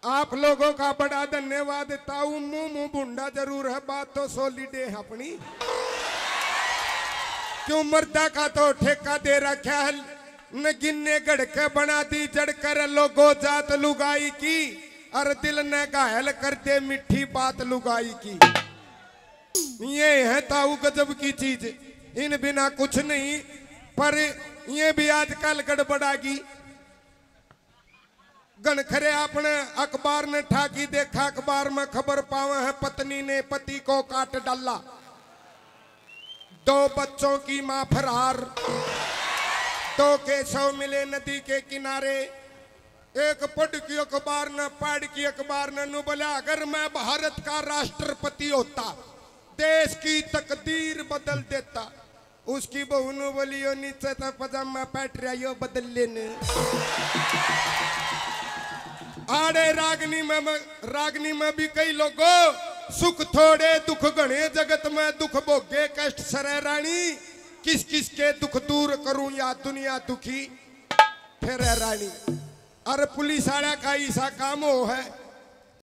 आप लोगों का बड़ा धन्यवाद। ताऊ मुंह बुंडा जरूर है, बात तो सॉलिड है अपनी। क्यों मर्दा का तो ठेका दे रखा है, न गिन्ने गड़के बना दी जड़कर लोगो जात लुगाई की, और दिल ने घायल कर दे मिठी बात लुगाई की। ये है ताऊ गजब की चीज, इन बिना कुछ नहीं। पर ये भी आजकल गड़बड़ागी। गणखरे आपने अखबार ने ठाकी देखा, अखबार में खबर पावे है पत्नी ने पति को काट डाला, 2 बच्चों की मां फरार, 2 के शव मिले नदी के किनारे। एक पढ़ की अखबार न पढ़ की अखबार न बोला, अगर मैं भारत का राष्ट्रपति होता देश की तकदीर बदल देता। उसकी बहू ने बोली यो नीचे तक पजामा पैट रहा यो बदल लेने। आड़े रागनी में भी कई लोगों सुख थोड़े दुख घने, जगत में दुख भोगे कष्ट सरे रानी, किस किस के दुख दूर करूं या दुनिया दुखी फिर रानी। अरे पुलिस वाला का ऐसा काम हो है